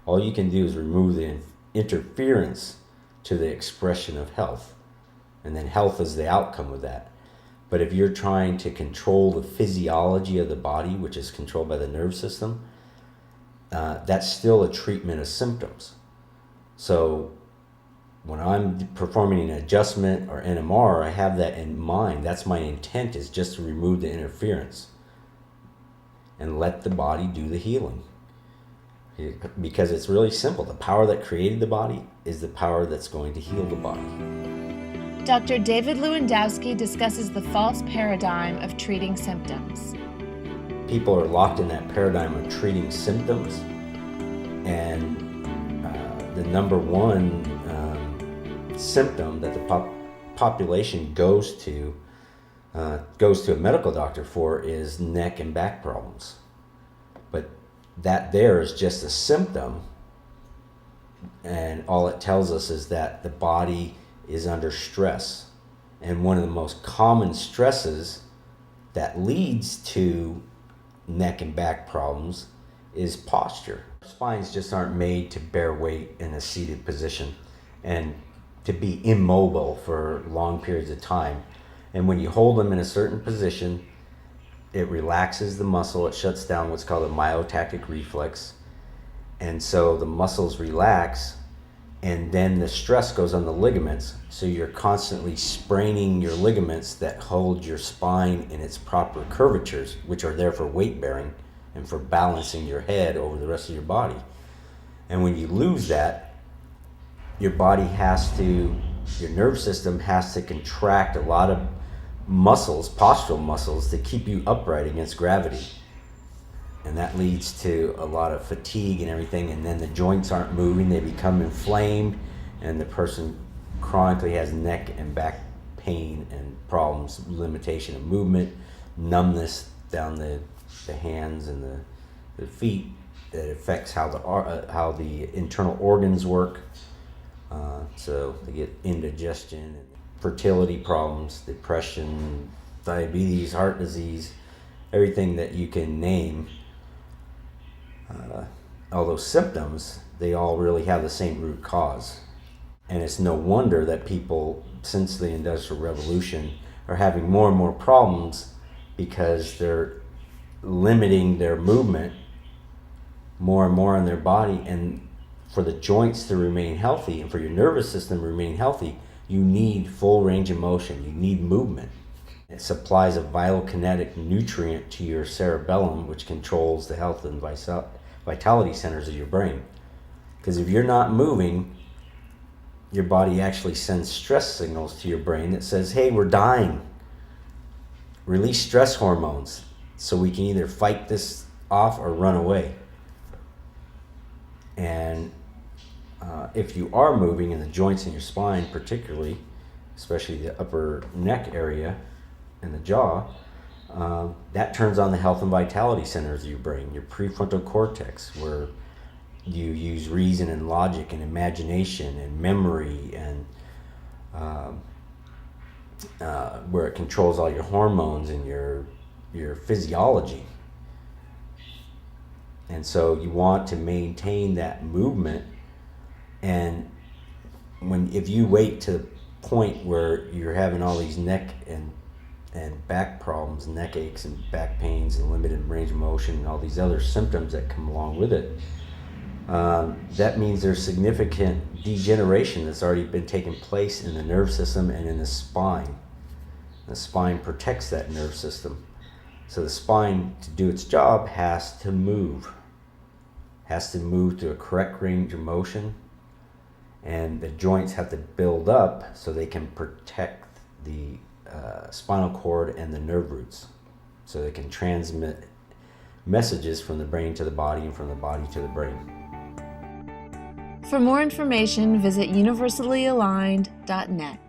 All you can do is remove the interference to the expression of health. And then health is the outcome of that. But if you're trying to control the physiology of the body, which is controlled by the nerve system, that's still a treatment of symptoms. So when I'm performing an adjustment or NMR, I have that in mind. That's my intent, is just to remove the interference and let the body do the healing. Because it's really simple. The power that created the body is the power that's going to heal the body. Dr. David Lewandowski discusses the false paradigm of treating symptoms. People are locked in that paradigm of treating symptoms, and the number one symptom that the population goes to a medical doctor for is neck and back problems. But that there is just a symptom, and all it tells us is that the body is under stress. And one of the most common stresses that leads to neck and back problems is posture. Spines just aren't made to bear weight in a seated position and to be immobile for long periods of time. And when you hold them in a certain position, it relaxes the muscle. It shuts down what's called a myotactic reflex. And so the muscles relax, and then the stress goes on the ligaments. So you're constantly spraining your ligaments that hold your spine in its proper curvatures, which are there for weight bearing and for balancing your head over the rest of your body. And when you lose that, your nerve system has to contract a lot of muscles, postural muscles, to keep you upright against gravity. And that leads to a lot of fatigue and everything, and then the joints aren't moving, they become inflamed, and the person chronically has neck and back pain and problems, limitation of movement, numbness down the hands and the feet. That affects how the internal organs work. So they get indigestion, and fertility problems, depression, diabetes, heart disease, everything that you can name. All those symptoms, they all really have the same root cause. And it's no wonder that people, since the Industrial Revolution, are having more and more problems, because they're limiting their movement more and more in their body. And for the joints to remain healthy and for your nervous system to remain healthy, you need full range of motion. You need movement. It supplies a vital kinetic nutrient to your cerebellum, which controls the health and vitality centers of your brain. Because if you're not moving, your body actually sends stress signals to your brain that says, hey, we're dying. Release stress hormones so we can either fight this off or run away. And if you are moving in the joints in your spine, particularly, especially the upper neck area and the jaw, that turns on the health and vitality centers of your brain, your prefrontal cortex, where you use reason and logic and imagination and memory, and where it controls all your hormones and your physiology. And so you want to maintain that movement. And if you wait to the point where you're having all these neck and back problems, neck aches and back pains and limited range of motion and all these other symptoms that come along with it, that means there's significant degeneration that's already been taking place in the nerve system and in the spine. The spine protects that nerve system. So the spine, to do its job, has to move to a correct range of motion, and the joints have to build up so they can protect the spinal cord and the nerve roots, so they can transmit messages from the brain to the body and from the body to the brain. For more information, visit universallyaligned.net.